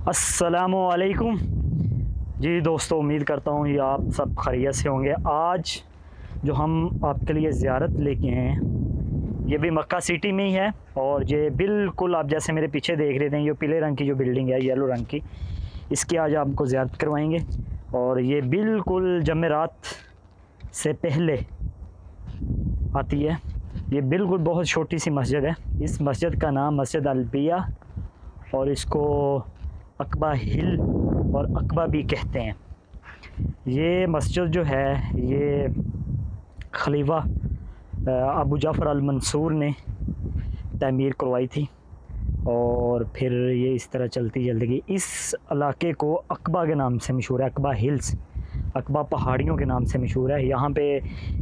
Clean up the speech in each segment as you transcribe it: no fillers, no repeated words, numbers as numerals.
अस्सलामुअलैकुम। जी दोस्तों, उम्मीद करता हूँ ये आप सब खैरियत से होंगे। आज जो हम आपके लिए ज़ियारत लेके आए हैं ये भी मक्का सिटी में ही है, और ये बिल्कुल आप जैसे मेरे पीछे देख रहे थे, ये पीले रंग की जो बिल्डिंग है, येलो रंग की, इसकी आज आपको ज़ियारत करवाएंगे। और ये बिल्कुल जमेरात से पहले आती है। ये बिल्कुल बहुत छोटी सी मस्जिद है। इस मस्जिद का नाम मस्जिद अलबिया और इसको अकबा हिल और अकबा भी कहते हैं। ये मस्जिद जो है ये खलीफा अबू जाफ़र अल मंसूर ने तामीर करवाई थी, और फिर ये इस तरह चलती चलती गई। इस इलाके को अकबा के नाम से मशहूर है, अकबा हिल्स, अकबा पहाड़ियों के नाम से मशहूर है। यहाँ पे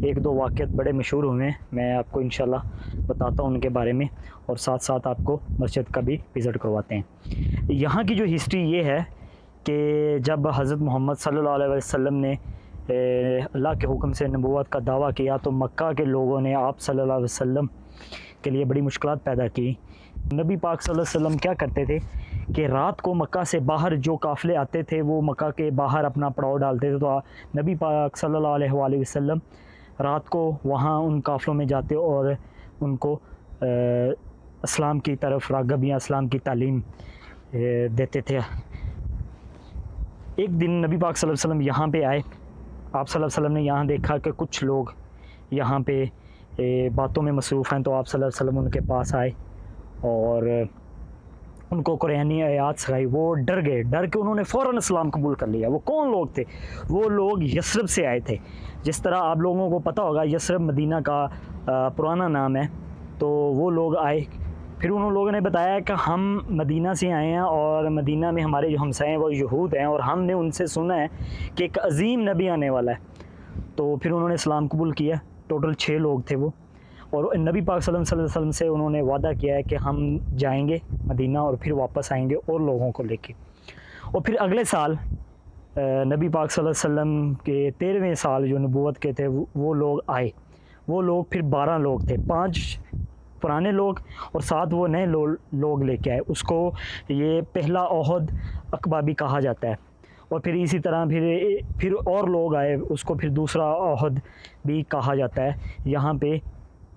एक दो वाक़यात बड़े मशहूर हुए हैं, मैं आपको इंशाल्लाह बताता हूँ उनके बारे में, और साथ साथ आपको मस्जिद का भी विज़िट करवाते हैं। यहाँ की जो हिस्ट्री ये है कि जब हज़रत मोहम्मद सल्लल्लाहु अलैहि वसल्लम ने अल्लाह के हुक्म से नबूवत का दावा किया, तो मक्का के लोगों ने आप सल्लल्लाहु अलैहि वसल्लम के लिए बड़ी मुश्किलात पैदा की। नबी पाक सल्लल्लाहु अलैहि वसल्लम क्या करते थे कि रात को मक्का से बाहर जो काफ़िले आते थे वो मक्का के बाहर अपना पड़ाव डालते थे, तो नबी पाक सल्लल्लाहु अलैहि वसल्लम रात को वहाँ उन काफ़िलों में जाते और उनको इस्लाम की तरफ राग़िब या इस्लाम की तालीम देते थे। एक दिन नबी पाक सल्लल्लाहु अलैहि वसल्लम यहाँ पे आए। आप सल्लल्लाहु अलैहि वसल्लम ने यहाँ देखा कि कुछ लोग यहाँ पे बातों में मसरूफ़ हैं, तो आप सल्लल्लाहु अलैहि वसल्लम उनके पास आए और उनको कुरानी आयात सिखाई। वो डर गए, डर के उन्होंने फ़ौरन इस्लाम कबूल कर लिया। वो कौन लोग थे? वो लोग यस्रब से आए थे। जिस तरह आप लोगों को पता होगा यस्रब मदीना का पुराना नाम है। तो वो लोग आए, फिर उन लोगों ने बताया कि हम मदीना से आए हैं और मदीना में हमारे जो हमसाए हैं वो यहूद हैं, और हमने उनसे सुना है कि एक अजीम नबी आने वाला है। तो फिर उन्होंने इस्लाम कबूल किया। टोटल 6 लोग थे वो, और नबी पाक सल्लल्लाहु अलैहि वसल्लम से उन्होंने वादा किया है कि हम जाएंगे मदीना और फिर वापस आएंगे और लोगों को लेके। और फिर अगले साल नबी पाक सल्लल्लाहु अलैहि वसल्लम के 13वें साल जो नबूवत के थे वो लोग आए। वो लोग फिर 12 लोग थे, 5 पुराने लोग और 7 वो नए लोग लेके आए। उसको ये पहला ओहद अकबा भी कहा जाता है। और फिर इसी तरह फिर और लोग आए, उसको फिर दूसरा ओहद भी कहा जाता है। यहाँ पे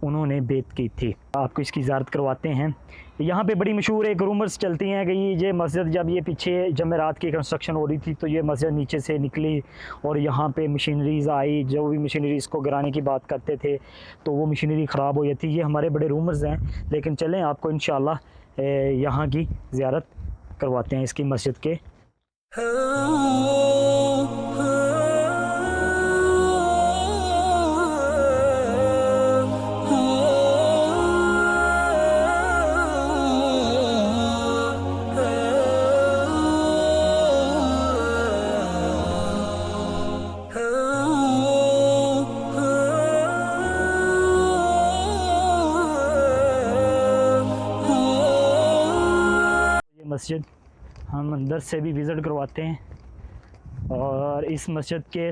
उन्होंने बेत की थी। आपको इसकी ज़ियारत करवाते हैं। यहाँ पे बड़ी मशहूर एक रूमर्स चलती हैं कि ये मस्जिद जब ये पीछे जमेरात की कंस्ट्रक्शन हो रही थी तो ये मस्जिद नीचे से निकली और यहाँ पे मशीनरीज़ आई। जो भी मशीनरीज़ को गिराने की बात करते थे तो वो मशीनरी ख़राब हो जाती। ये हमारे बड़े रूमर्स हैं, लेकिन चलें आपको इंशाल्लाह यहाँ की ज़ियारत करवाते हैं इसकी मस्जिद के। मस्जिद हम अंदर से भी विज़िट करवाते हैं, और इस मस्जिद के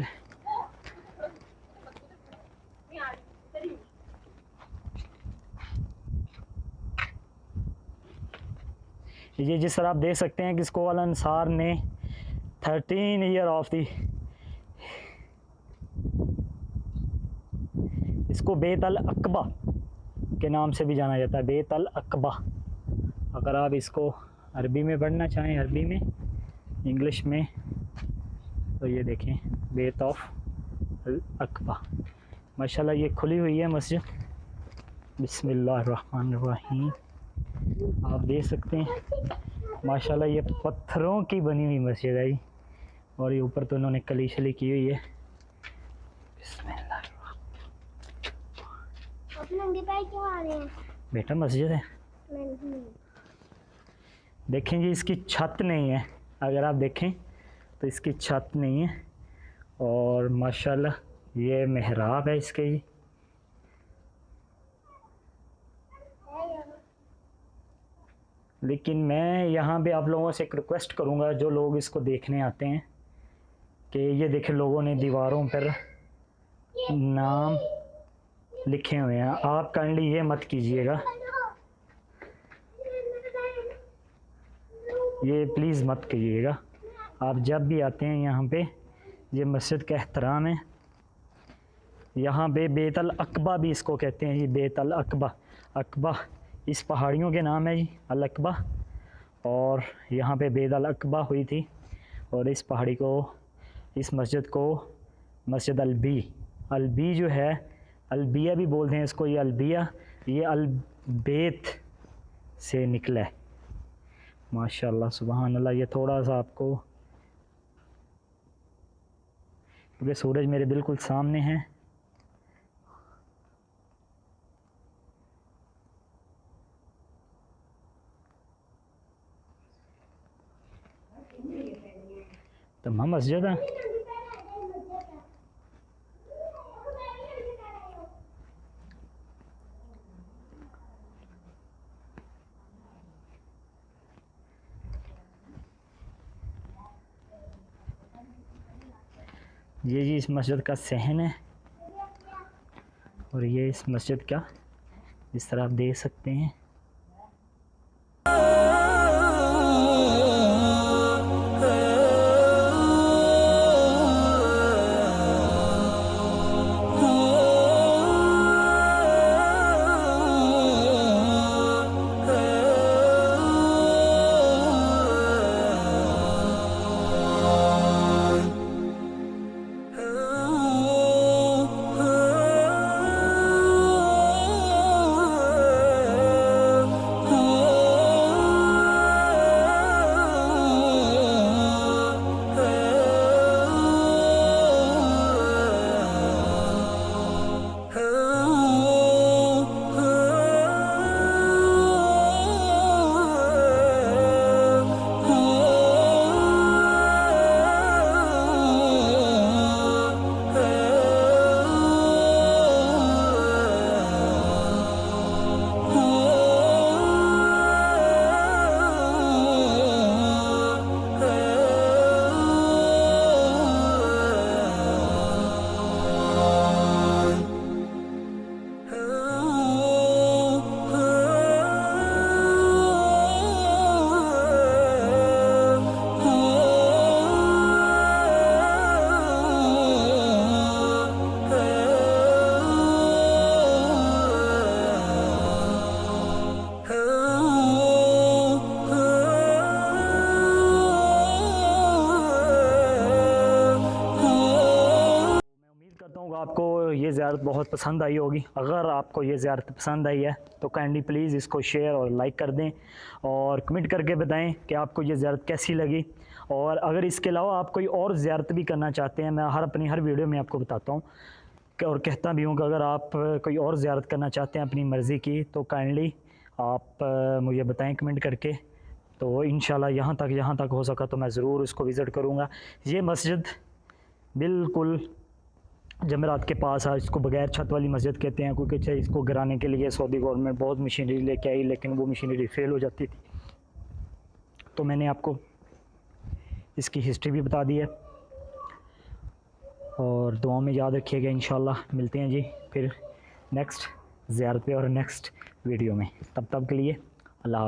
ये जिस तरह आप देख सकते हैं कि इसको अल अंसार ने 13 ईयर ऑफ दी, इसको बेत अल अकबा के नाम से भी जाना जाता है, बेत अल अकबा। अगर आप इसको अरबी में पढ़ना चाहें, अरबी में, इंग्लिश में, तो ये देखें बेत ऑफ अल अकबा। माशाल्लाह ये खुली हुई है मस्जिद। बिस्मिल्लाहिर्रहमानिर्रहीम। आप देख सकते हैं माशाल्लाह ये पत्थरों की बनी हुई मस्जिद है, और ये ऊपर तो उन्होंने कली शली की हुई है। बेटा मस्जिद है, देखें जी इसकी छत नहीं है। अगर आप देखें तो इसकी छत नहीं है, और माशाल्लाह ये मेहराब है इसके। जी लेकिन मैं यहाँ पे आप लोगों से एक रिक्वेस्ट करूँगा, जो लोग इसको देखने आते हैं, कि ये देखें लोगों ने दीवारों पर नाम लिखे हुए हैं। आप काइंडली ये मत कीजिएगा। ये प्लीज़ मत कीजिएगा। आप जब भी आते हैं यहाँ पे, ये मस्जिद का एहतराम है। यहाँ पे बेत अल अकबा भी इसको कहते हैं जी, बेत अल अकबा। अकबा इस पहाड़ियों के नाम है जी, अल अकबा। और यहाँ पे बेत अल अकबा हुई थी। और इस पहाड़ी को, इस मस्जिद को मस्जिद अलबी जो है, अलबिया भी बोलते हैं इसको, ये अलबिया, ये अलबेत से निकला है। माशाल्लाह सुबहान अल्लाह। ये थोड़ा सा आपको, क्योंकि सूरज मेरे बिल्कुल सामने है, तमाम मस्जिद है। ये जी इस मस्जिद का सहन है, और ये इस मस्जिद का, इस तरह आप देख सकते हैं। आपको ये ज़ियारत बहुत पसंद आई होगी। अगर आपको ये ज़ियारत पसंद आई है तो काइंडली प्लीज़ इसको शेयर और लाइक कर दें, और कमेंट करके बताएं कि आपको ये ज़ियारत कैसी लगी। और अगर इसके अलावा आप कोई और ज़ियारत भी करना चाहते हैं, मैं अपनी हर वीडियो में आपको बताता हूँ और कहता भी हूँ कि अगर आप कोई और ज़ियारत करना चाहते हैं अपनी मर्ज़ी की, तो काइंडली आप मुझे बताएँ कमेंट करके। तो इंशाल्लाह जहाँ तक हो सका तो मैं ज़रूर इसको विज़िट करूँगा। ये मस्जिद बिल्कुल जमेरात के पास है। इसको बगैर छत वाली मस्जिद कहते हैं, क्योंकि इसको गिराने के लिए सऊदी गवर्नमेंट बहुत मशीनरी लेके आई, लेकिन वो मशीनरी फेल हो जाती थी। तो मैंने आपको इसकी हिस्ट्री भी बता दी है, और दुआओं में याद रखिएगा। इंशाल्लाह मिलते हैं जी फिर नेक्स्ट ज़ियारत पे और नेक्स्ट वीडियो में। तब तक के लिए